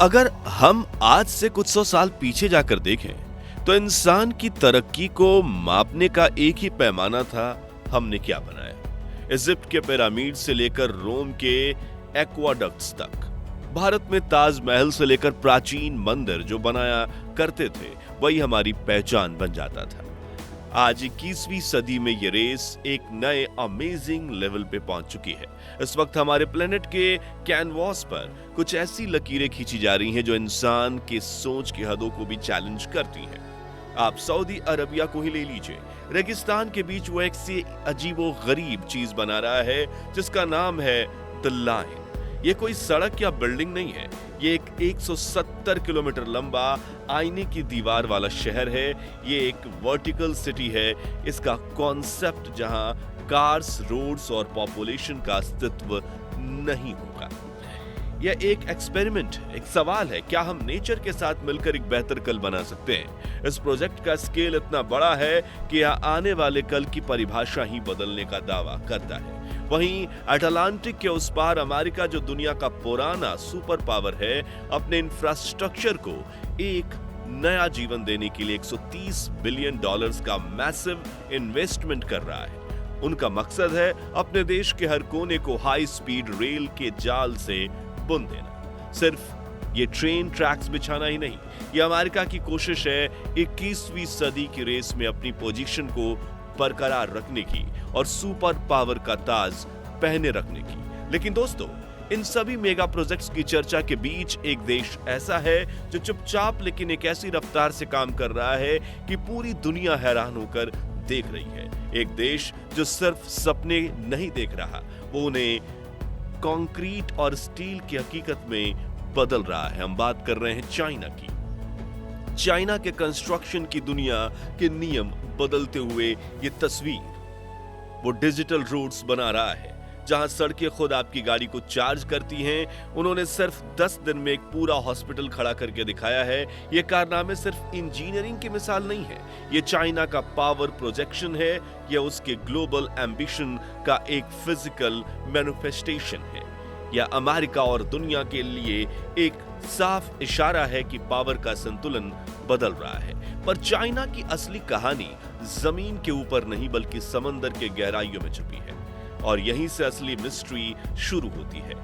अगर हम आज से कुछ सौ साल पीछे जाकर देखें तो इंसान की तरक्की को मापने का एक ही पैमाना था। हमने क्या बनाया। इजिप्ट के पिरामिड से लेकर रोम के एक्वाडक्ट्स तक, भारत में ताजमहल से लेकर प्राचीन मंदिर जो बनाया करते थे वही हमारी पहचान बन जाता था। आज 21वीं सदी में ये रेस एक नए अमेजिंग लेवल पे पहुंच चुकी है। इस वक्त हमारे प्लेनेट के कैनवास पर कुछ ऐसी लकीरें खींची जा रही हैं जो इंसान के सोच की हदों को भी चैलेंज करती हैं। आप सऊदी अरबिया को ही ले लीजिए। रेगिस्तान के बीच वो एक सी अजीबो गरीब चीज बना रहा है जिसका नाम है द लाइन। ये कोई सड़क या बिल्डिंग नहीं है, ये एक 170 किलोमीटर लंबा आईने की दीवार वाला शहर है। ये एक वर्टिकल सिटी है। इसका कॉन्सेप्ट जहां कार्स, रोड्स और पॉपुलेशन का अस्तित्व नहीं होगा। यह एक एक्सपेरिमेंट है, एक सवाल है, क्या हम नेचर के साथ मिलकर एक बेहतर कल बना सकते हैं। इस प्रोजेक्ट का स्केल इतना बड़ा है कि यह आने वाले कल की परिभाषा ही बदलने का दावा करता है। वहीं अटलांटिक के उस पार अमेरिका, जो दुनिया का पुराना सुपर पावर है, अपने इंफ्रास्ट्रक्चर को एक नया जीवन देने के लिए $130 बिलियन का मैसिव इन्वेस्टमेंट कर रहा है। उनका मकसद है अपने देश के हर कोने को हाई स्पीड रेल के जाल से बुन देना। सिर्फ ये ट्रेन ट्रैक्स बिछाना ही नहीं, ये अमेरिका की कोशिश है 21वीं सदी की रेस में अपनी पोजीशन को बरकरार रखने की और सुपर पावर का ताज पहने रखने की। लेकिन दोस्तों, इन सभी मेगा प्रोजेक्ट्स की चर्चा के बीच एक देश ऐसा है जो चुपचाप लेकिन एक ऐसी रफ्तार से काम कर रहा है कि पूरी दुनिया हैरान होकर देख रही है। एक देश जो सिर्फ सपने नहीं देख रहा, वो उन्हें कंक्रीट और स्टील की हकीकत में बदल रहा है। हम बात कर रहे हैं चाइना की। चाइना के कंस्ट्रक्शन की दुनिया के नियम बदलते हुए ये तस्वीर, वो डिजिटल रोड्स बना रहा है जहां सड़कें खुद आपकी गाड़ी को चार्ज करती हैं। उन्होंने सिर्फ 10 दिन में एक पूरा हॉस्पिटल खड़ा करके दिखाया है। ये कारनामे सिर्फ इंजीनियरिंग की मिसाल नहीं है, ये चाइना का पावर प्रोजेक्शन है, यह उसके ग्लोबल एम्बिशन का एक फिजिकल मैनिफेस्टेशन है। यह अमेरिका और दुनिया के लिए एक साफ इशारा है कि पावर का संतुलन बदल रहा है। पर चाइना की असली कहानी जमीन के ऊपर नहीं बल्कि समंदर के गहराइयों में छुपी है, और यहीं से असली मिस्ट्री शुरू होती है।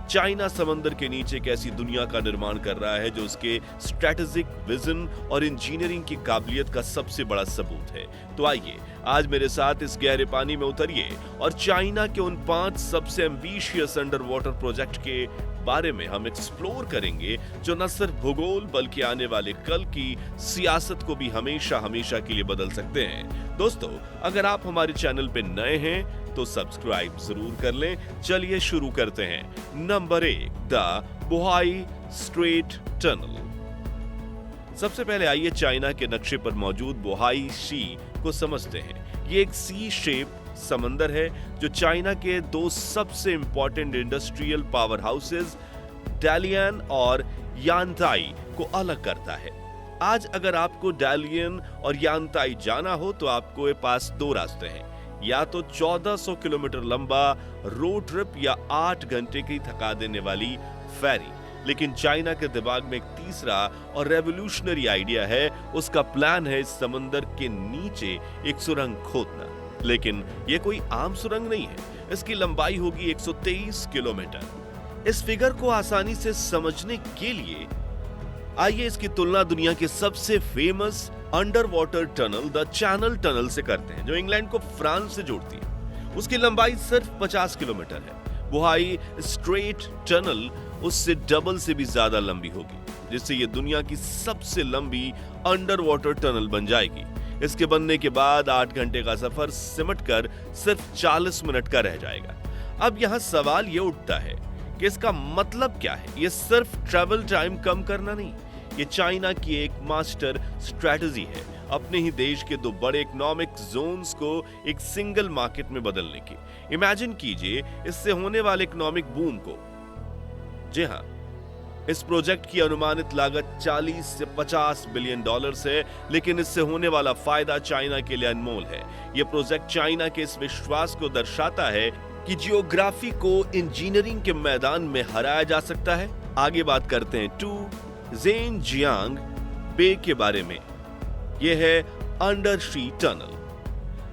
चाइना समंदर के नीचे एक ऐसी दुनिया का निर्माण कर रहा है जो उसके स्ट्रेटेजिक विजन और इंजीनियरिंग की काबिलियत का सबसे बड़ा सबूत है। तो आइए आज मेरे साथ इस गहरे पानी में उतरिए और चाइना के उन 5 सबसे एम्बिशियस अंडर वाटर प्रोजेक्ट के बारे में हम एक्सप्लोर करेंगे जो न सिर्फ भूगोल बल्कि आने वाले कल की सियासत को भी हमेशा हमेशा के लिए बदल सकते हैं। दोस्तों, अगर आप हमारे चैनल पे नए हैं तो सब्सक्राइब जरूर कर लें। चलिए शुरू करते हैं। Number 1, the Bohai straight tunnel. सबसे पहले आइए चाइना के नक्शे पर मौजूद बोहाई सी को समझते हैं। ये एक सी शेप समंदर है जो चाइना के 2 सबसे important industrial power houses Dalian और यांताई को अलग करता है। आज अगर आपको डैलियन और यांताई जाना हो तो आपको पास 2 रास्ते हैं, या तो 1400 किलोमीटर लंबा रोड ट्रिप या 8 घंटे की थका देने वाली फेरी। लेकिन चाइना के दिमाग में एक तीसरा और रेवोल्यूशनरी आइडिया है। उसका प्लान है इस समंदर के नीचे एक सुरंग खोदना। लेकिन यह कोई आम सुरंग नहीं है, इसकी लंबाई होगी 123 किलोमीटर। इस फिगर को आसानी से समझने के लिए आइए इसकी तुलना दुनिया के सबसे famous under water tunnel the channel tunnel से करते हैं, जो इंग्लैंड को फ्रांस से जोड़ती है। उसकी लंबाई सिर्फ 50 किलोमीटर है। बोहाई स्ट्रेट टनल उससे डबल से भी ज्यादा लंबी होगी, जिससे यह दुनिया की सबसे लंबी अंडर वाटर टनल बन जाएगी। इसके बनने के बाद 8 घंटे का सफर सिमटकर सिर्फ 40 मिनट का रह जाएगा। अब यहां सवाल यह उठता है कि इसका मतलब क्या है। यह सिर्फ ट्रैवल टाइम कम करना नहीं, ये चाइना की एक मास्टर स्ट्रेटजी है अपने ही देश के 2 बड़े इकोनॉमिक जोन्स को एक सिंगल मार्केट में बदलने की। इमेजिन कीजिए इससे होने वाले इकोनॉमिक बूम को। जी हां, इस प्रोजेक्ट की अनुमानित लागत 40 से 50 बिलियन डॉलर्स है, लेकिन इससे होने वाला फायदा चाइना के लिए अनमोल है। यह प्रोजेक्ट चाइना के इस विश्वास को दर्शाता है कि जियोग्राफी को इंजीनियरिंग के मैदान में हराया जा सकता है आगे बात करते हैं टू ज़ेनजियांग बे के बारे में। यह है अंडर सी टनल।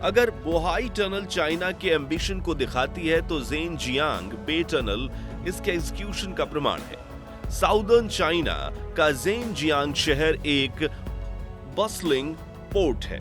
अगर बोहाई टनल चाइना के एम्बिशन को दिखाती है तो ज़ेनजियांग बे टनल इसके एग्जीक्यूशन का प्रमाण है। साउदर्न चाइना का ज़ेनजियांग शहर एक बस्लिंग पोर्ट है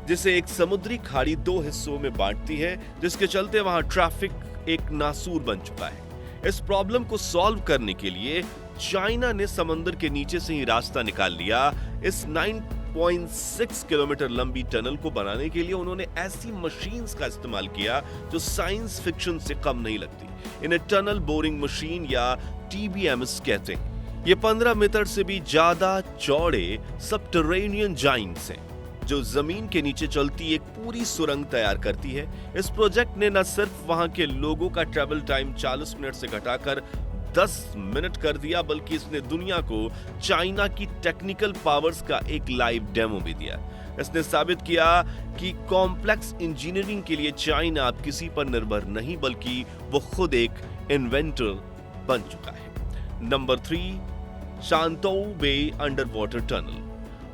जिसे एक समुद्री खाड़ी दो हिस्सों में बांटती है, जिसके चलते वहां ट्रैफिक एक नासूर बन चुका है। इस प्रॉब्लम को सॉल्व करने के लिए चाइना ने समंदर के नीचे से ही रास्ता निकाल लिया। इस 9.6 किलोमीटर लंबी टनल को बनाने के लिए उन्होंने ऐसी मशीन्स का इस्तेमाल किया जो साइंस फिक्शन से कम नहीं लगती। इन्हें टनल बोरिंग मशीन या TBMs कहते हैं। ये 15 मीटर से भी ज्यादा चौड़े सबटरेनियन जाइंट्स हैं जो जमीन के नीचे चलती एक पूरी सुरंग तैयार करती है। इस प्रोजेक्ट ने न सिर्फ वहां के लोगों का ट्रैवल टाइम 40 मिनट से घटाकर 10 मिनट कर दिया, बल्कि इसने दुनिया को चाइना की टेक्निकल पावर्स का एक लाइव डेमो भी दिया। इसने साबित किया कि कॉम्प्लेक्स इंजीनियरिंग के लिए चाइना अब किसी पर निर्भर नहीं, बल्कि वो खुद एक इन्वेंटर बन चुका है। नंबर 3, शांतोउ बे अंडर वाटर टनल।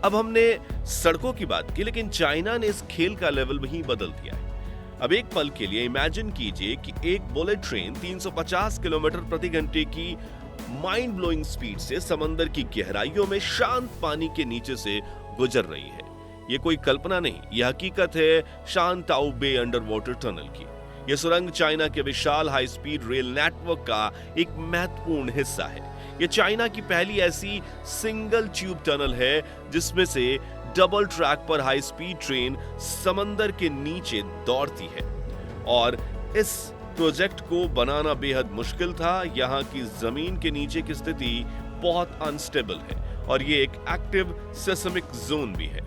अब हमने सड़कों की बात की, लेकिन चाइना ने इस खेल का लेवल भी बदल दिया है। अब एक पल के लिए इमेजिन कीजिए कि एक बुलेट ट्रेन 350 किलोमीटर प्रति घंटे की माइंड ब्लोइंग स्पीड से समंदर की गहराइयों में शांत पानी के नीचे से गुजर रही है। ये कोई कल्पना नहीं, यह हकीकत है शांताओ बे अंडर वाटर टनल की। यह सुरंग चाइना के विशाल हाई स्पीड रेल नेटवर्क का एक महत्वपूर्ण हिस्सा है। यह चाइना की पहली ऐसी सिंगल ट्यूब टनल है जिसमें से डबल ट्रैक पर हाई स्पीड ट्रेन समंदर के नीचे दौड़ती है। और इस प्रोजेक्ट को बनाना बेहद मुश्किल था। यहाँ की जमीन के नीचे की स्थिति बहुत अनस्टेबल है और ये एक एक्टिव सेस्मिक जोन भी है।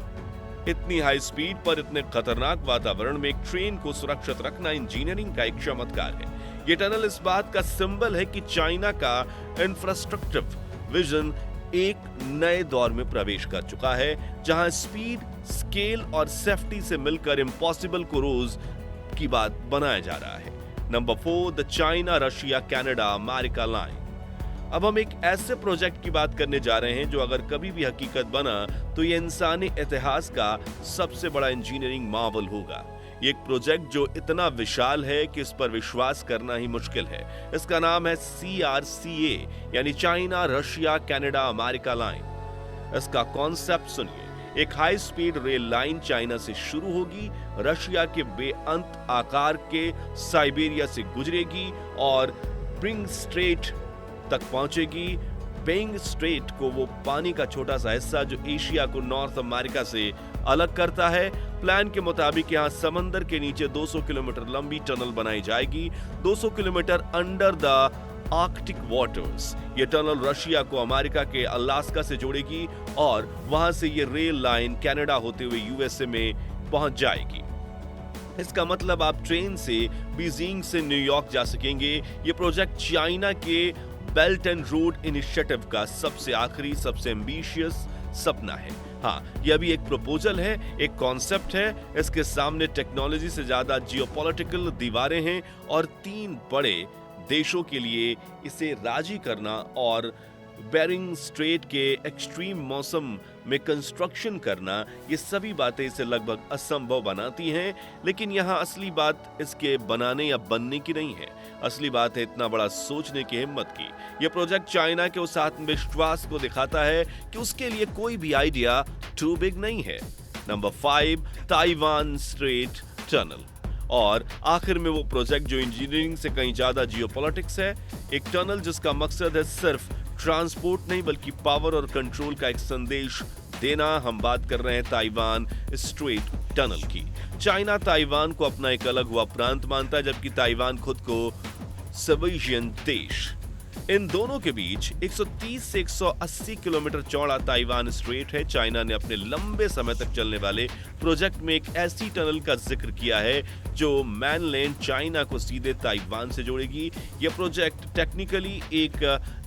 इतनी हाई स्पीड पर इतने खतरनाक वातावरण में एक ट्रेन को सुरक्षित रखना इंजीनियरिंग का एक चमत्कार है। ये टनल इस बात का सिंबल है कि चाइना का इंफ्रास्ट्रक्चर विजन एक नए दौर में प्रवेश कर चुका है, जहां स्पीड, स्केल और सेफ्टी से मिलकर इम्पॉसिबल को रोज की बात बनाया जा रहा है। Number 4, the China Russia Canada America line. अब हम एक ऐसे प्रोजेक्ट की बात करने जा रहे हैं जो अगर कभी भी हकीकत बना तो ये इंसानी इतिहास का सबसे बड़ा इंजीनियरिंग मार्वल होगा। ये एक प्रोजेक्ट जो इतना विशाल है कि इस पर विश्वास करना ही मुश्किल है। इसका नाम है CRCA यानी China Russia Canada America line. इसका कॉन्सेप्ट सुनिए। एक high speed rail line China से शुरू होगी, रशिया के बेअंत आकार के साइबेरिया से गुजरेगी और बिंग स्ट्रेट तक पहुंचेगी। बिंग स्ट्रेट को वो पानी का छोटा सा हिस्सा जो एशिया को नॉर्थ अमेरिका से अलग करता है। प्लान के मुताबिक यहाँ समंदर के नीचे 200 किलोमीटर लंबी टनल बनाई जाएगी, 200 kilometre under the Arctic waters. ये टनल रशिया को अमेरिका के अलास्का से जोड़ेगी और वहां से ये रेल लाइन कनाडा होते हुए USA में पहुंच जाएगी। इसका मतलब आप ट्रेन से बीजिंग से न्यूयॉर्क जा सकेंगे। ये प्रोजेक्ट चाइना के बेल्ट एंड रोड इनिशिएटिव का सबसे आखिरी, सबसे एम्बिशियस सपना है। हाँ, यह भी एक प्रपोजल है, एक कॉन्सेप्ट है। इसके सामने टेक्नोलॉजी से ज्यादा जियोपॉलिटिकल दीवारें हैं और 3 बड़े देशों के लिए इसे राजी करना और बेरिंग स्ट्रेट के एक्सट्रीम मौसम में कंस्ट्रक्शन करना, ये सभी बातें इसे लगभग असंभव बनाती हैं। लेकिन यहाँ असली बात इसके बनाने या बनने की नहीं है, असली बात है इतना बड़ा सोचने की हिम्मत की। यह प्रोजेक्ट चाइना के उस आत्मविश्वास को दिखाता है कि उसके लिए कोई भी आइडिया टू बिग नहीं है। Number 5, Taiwan straight tunnel. और आखिर में वो प्रोजेक्ट जो इंजीनियरिंग से कहीं ज्यादा जियोपॉलिटिक्स है। एक टनल जिसका मकसद है सिर्फ ट्रांसपोर्ट नहीं बल्कि पावर और कंट्रोल का एक संदेश देना। हम बात कर रहे हैं ताइवान स्ट्रेट टनल की। चाइना ताइवान को अपना एक अलग हुआ प्रांत मानता है, जबकि ताइवान खुद को सबेजियन देश। इन दोनों के बीच 130 से 180 किलोमीटर चौड़ा ताइवान स्ट्रेट है। चाइना ने अपने लंबे समय तक चलने वाले प्रोजेक्ट में एक ऐसी टनल का जिक्र किया है जो मैनलैंड चाइना को सीधे ताइवान से जोड़ेगी। यह प्रोजेक्ट टेक्निकली एक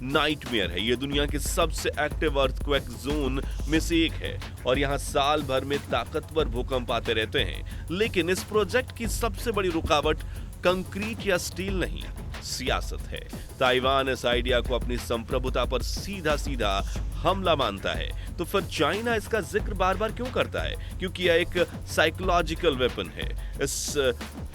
नाइटमेयर है। यह दुनिया के सबसे एक्टिव अर्थक्वेक जोन में से एक है और यहाँ साल भर में ताकतवर भूकंप आते रहते हैं। लेकिन इस प्रोजेक्ट की सबसे बड़ी रुकावट कंक्रीट या स्टील नहीं, सियासत है। ताइवान इस आइडिया को अपनी संप्रभुता पर सीधा सीधा हमला मानता है, तो फिर चाइना इसका जिक्र बार बार क्यों करता है? क्योंकि यह एक साइकोलॉजिकल वेपन है। इस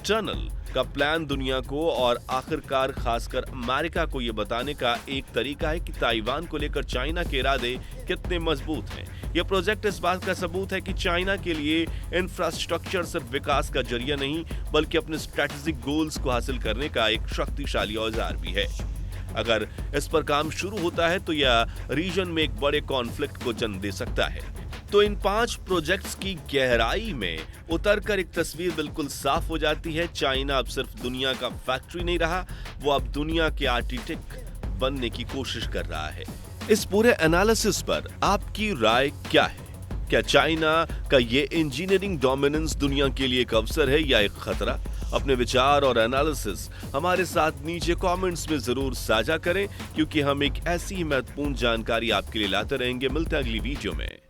टनल का प्लान दुनिया को और आखिरकार खासकर अमेरिका को यह बताने का एक तरीका है कि ताइवान को लेकर चाइना के इरादे कितने मजबूत हैं। यह प्रोजेक्ट इस बात का सबूत है कि चाइना के लिए इंफ्रास्ट्रक्चर सिर्फ विकास का जरिया नहीं, बल्कि अपने स्ट्रेटेजिक गोल्स को हासिल करने का एक शक्तिशाली औजार भी है। अगर इस पर काम शुरू होता है तो यह रीजन में एक बड़े कॉन्फ्लिक्ट को जन्म दे सकता है। तो इन 5 प्रोजेक्ट्स की गहराई में उतरकर एक तस्वीर बिल्कुल साफ हो जाती है। चाइना अब सिर्फ दुनिया का फैक्ट्री नहीं रहा, वो अब दुनिया के आर्किटेक्ट बनने की कोशिश कर रहा है। इस पूरे एनालिसिस पर आपकी राय क्या है? क्या चाइना का ये इंजीनियरिंग डोमिनेंस दुनिया के लिए एक अवसर है या एक खतरा? अपने विचार और एनालिसिस हमारे साथ नीचे कमेंट्स में जरूर साझा करें, क्योंकि हम एक ऐसी महत्वपूर्ण जानकारी आपके लिए लाते रहेंगे। मिलते हैं अगली वीडियो में।